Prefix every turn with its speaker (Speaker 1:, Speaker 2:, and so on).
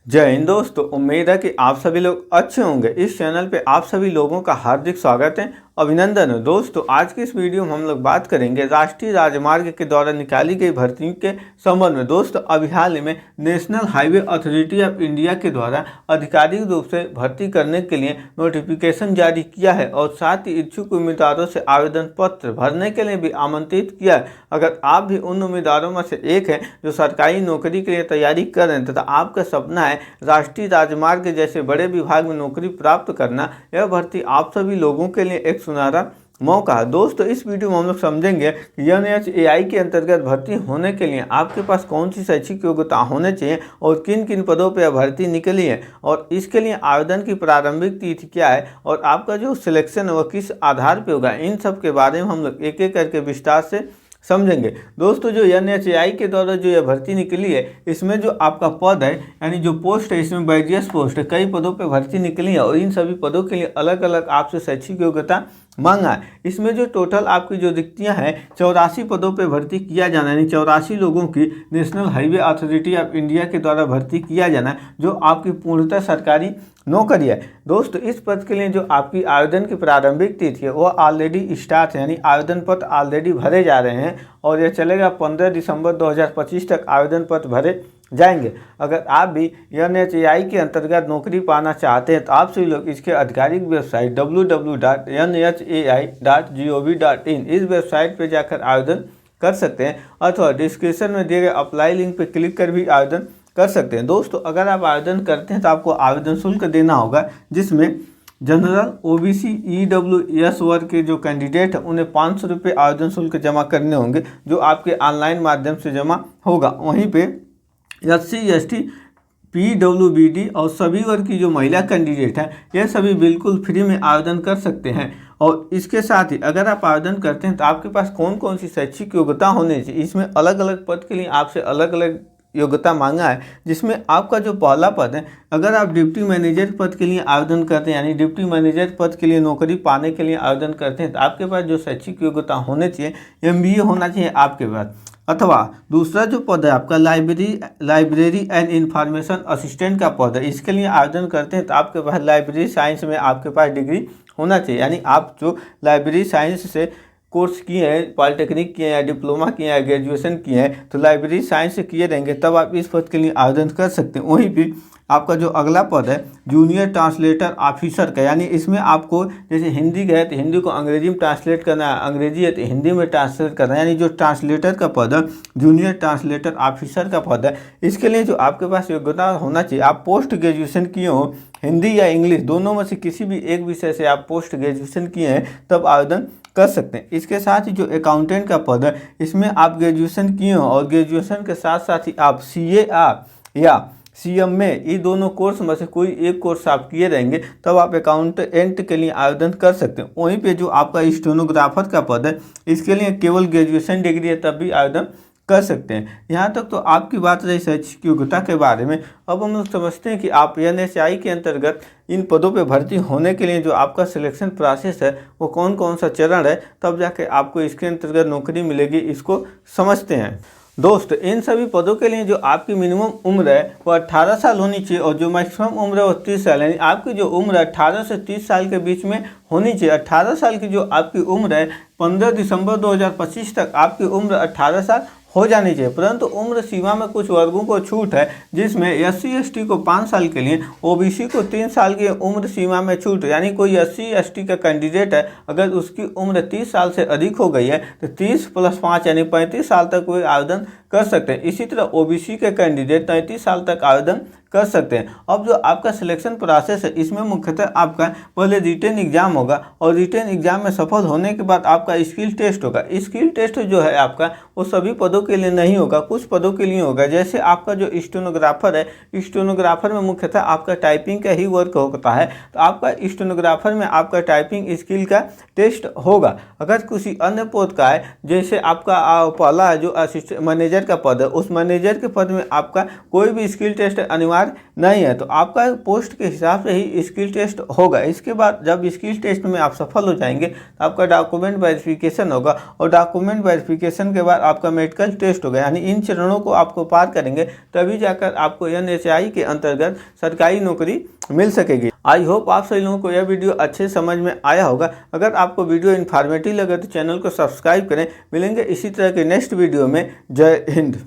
Speaker 1: जय हिंद दोस्तों। उम्मीद है कि आप सभी लोग अच्छे होंगे। इस चैनल पे आप सभी लोगों का हार्दिक स्वागत है, अभिनंदन है। दोस्तों आज की इस वीडियो में हम लोग बात करेंगे राष्ट्रीय राजमार्ग के द्वारा निकाली गई भर्ती के संबंध में। दोस्तों अभी हाल ही में national highway authority of India के द्वारा आधिकारिक रूप से भर्ती करने के लिए नोटिफिकेशन जारी किया है और साथ ही इच्छुक उम्मीदवारों से आवेदन पत्र भरने के लिए भी आमंत्रित किया है। अगर आप भी उन उम्मीदवारों में से एक हैं जो सरकारी नौकरी के लिए तैयारी कर रहे हैं तथा आपका सपना है राष्ट्रीय राजमार्ग जैसे बड़े विभाग में नौकरी प्राप्त करना, यह भर्ती आप सभी लोगों के लिए एक सुनहरा मौका है। दोस्तों इस वीडियो में हम लोग समझेंगे कि NHAI के अंतर्गत भर्ती होने के लिए आपके पास कौन सी शैक्षिक योग्यता होने चाहिए और किन किन पदों पर भर्ती निकली है और इसके लिए आवेदन की प्रारंभिक तिथि क्या है और आपका जो सिलेक्शन है वह किस आधार पर होगा। इन सब के बारे में हम लोग एक एक करके विस्तार से समझेंगे। दोस्तों जो NHAI के द्वारा जो यह भर्ती निकली है इसमें जो आपका पद है यानी जो पोस्ट है इसमें वेरियस पोस्ट है, कई पदों पे भर्ती निकली है और इन सभी पदों के लिए अलग अलग आपसे शैक्षिक योग्यता मांगा है। इसमें जो टोटल आपकी जो रिक्तियां हैं 84 पदों पे भर्ती किया जाना है, यानी 84 लोगों की national highway authority of India के द्वारा भर्ती किया जाना है जो आपकी पूर्णतः सरकारी नौकरी है। दोस्तों इस पद के लिए जो आपकी आवेदन की प्रारंभिक तिथि है वो ऑलरेडी स्टार्ट है, यानी आवेदन पत्र ऑलरेडी भरे जा रहे हैं और यह चलेगा 15 दिसंबर 2025 तक आवेदन पत्र भरे जाएंगे। अगर आप भी NHAI के अंतर्गत नौकरी पाना चाहते हैं तो आप सभी लोग इसके आधिकारिक वेबसाइट www.nhai.gov.in इस वेबसाइट पर जाकर आवेदन कर सकते हैं अथवा डिस्क्रिप्शन में दिए गए अप्लाई लिंक पर क्लिक कर भी आवेदन कर सकते हैं। दोस्तों अगर आप आवेदन करते हैं तो आपको आवेदन शुल्क देना होगा, जिसमें जनरल OBC EWS वर्ग के जो कैंडिडेट हैं उन्हें 500 रुपये आवेदन शुल्क जमा करने होंगे जो आपके ऑनलाइन माध्यम से जमा होगा। वहीं पे SC ST PWBD और सभी वर्ग की जो महिला कैंडिडेट हैं ये सभी बिल्कुल फ्री में आवेदन कर सकते हैं। और इसके साथ ही अगर आप आवेदन करते हैं तो आपके पास कौन कौन सी शैक्षिक योग्यता होनी चाहिए, इसमें अलग अलग पद के लिए आपसे अलग अलग योग्यता मांगा है। जिसमें आपका जो पहला पद है, अगर आप डिप्टी मैनेजर पद के लिए आवेदन करते हैं यानी डिप्टी मैनेजर पद के लिए नौकरी पाने के लिए आवेदन करते हैं तो आपके पास जो शैक्षिक योग्यता होने चाहिए MBA होना चाहिए आपके पास। अथवा दूसरा जो पद है आपका लाइब्रेरी एंड इंफॉर्मेशन असिस्टेंट का पद है, इसके लिए आवेदन करते हैं तो आपके पास लाइब्रेरी साइंस में आपके पास डिग्री होना चाहिए, यानी आप जो लाइब्रेरी साइंस से कोर्स किए हैं, पॉलिटेक्निक किए हैं या डिप्लोमा किए हैं या ग्रेजुएशन किए हैं तो लाइब्रेरी साइंस से किए रहेंगे तब आप इस पद के लिए आवेदन कर सकते हैं। वहीं भी आपका जो अगला पद है जूनियर ट्रांसलेटर ऑफिसर का, यानी इसमें आपको जैसे हिंदी का है तो हिंदी को अंग्रेजी में ट्रांसलेट करना है, अंग्रेजी है तो हिंदी में ट्रांसलेट करना है, यानी जो ट्रांसलेटर का पद है जूनियर ट्रांसलेटर ऑफिसर का पद है। इसके लिए जो आपके पास योग्यता होना चाहिए, आप पोस्ट ग्रेजुएशन किए हो हिंदी या इंग्लिश दोनों में से किसी भी एक विषय से आप पोस्ट ग्रेजुएशन किए हैं तब आवेदन कर सकते हैं। इसके साथ ही जो अकाउंटेंट का पद है इसमें आप ग्रेजुएशन किए हो और ग्रेजुएशन के साथ साथ ही आप CAR या CMA ये दोनों कोर्स में से कोई एक कोर्स आप किए रहेंगे तब आप अकाउंटेंट के लिए आवेदन कर सकते हैं। वहीं पे जो आपका स्टेनोग्राफर का पद है इसके लिए केवल ग्रेजुएशन डिग्री है तब भी आवेदन कर सकते हैं। यहाँ तक तो आपकी बात रही शैक्षिक योग्यता के बारे में। अब हम लोग समझते हैं कि आप NHAI के अंतर्गत इन पदों पे भर्ती होने के लिए जो आपका सिलेक्शन प्रोसेस है वो कौन कौन सा चरण है, तब जाके आपको इसके अंतर्गत नौकरी मिलेगी, इसको समझते हैं। दोस्त इन सभी पदों के लिए जो आपकी मिनिमम उम्र है वो 18 साल होनी चाहिए और जो मैक्सिमम उम्र है वो 30 साल, यानी आपकी जो उम्र है 18 से 30 साल के बीच में होनी चाहिए। 18 साल की जो आपकी उम्र है 15 दिसंबर 2025 तक आपकी उम्र 18 साल हो जानी चाहिए। परंतु उम्र सीमा में कुछ वर्गों को छूट है, जिसमें SC ST को 5 साल के लिए, OBC को 3 साल की उम्र सीमा में छूट है, यानी कोई SC ST का कैंडिडेट है अगर उसकी उम्र 30 साल से अधिक हो गई है तो 30 + 5 यानी 35 साल तक कोई आवेदन कर सकते हैं। इसी तरह OBC के कैंडिडेट 33 साल तक आवेदन कर सकते हैं। अब जो आपका सिलेक्शन प्रोसेस है इसमें मुख्यतः आपका पहले रिटन एग्जाम होगा और रिटन एग्जाम में सफल होने के बाद आपका स्किल टेस्ट होगा। स्किल टेस्ट जो है आपका वो सभी पदों के लिए नहीं होगा, कुछ पदों के लिए होगा। जैसे आपका जो स्टेनोग्राफर है, स्टेनोग्राफर में मुख्यतः आपका टाइपिंग का ही वर्क होता है तो आपका स्टेनोग्राफर में आपका टाइपिंग स्किल का टेस्ट होगा। अगर किसी अन्य पद का है जैसे आपका पहला जो असिस्टेंट मैनेजर का पद है उस मैनेजर के पद में आपका कोई भी स्किल टेस्ट अनिवार्य अनिवार्य नहीं है। तो आपका पोस्ट के हिसाब से ही स्किल टेस्ट होगा। इसके बाद जब स्किल टेस्ट में आप सफल हो जाएंगे तो आपका डॉक्यूमेंट वेरिफिकेशन होगा और डॉक्यूमेंट वेरिफिकेशन के बाद आपका मेडिकल टेस्ट होगा। यानी इन चरणों को आपको पार करेंगे तभी जाकर आपको NHI के अंतर्गत सरकारी नौकरी मिल सकेगी। आई होप आप सभी लोगों को यह वीडियो अच्छे समझ में आया होगा। अगर आपको वीडियो इन्फॉर्मेटिव लगे तो चैनल को सब्सक्राइब करें। मिलेंगे इसी तरह के नेक्स्ट वीडियो में। जय हिंद।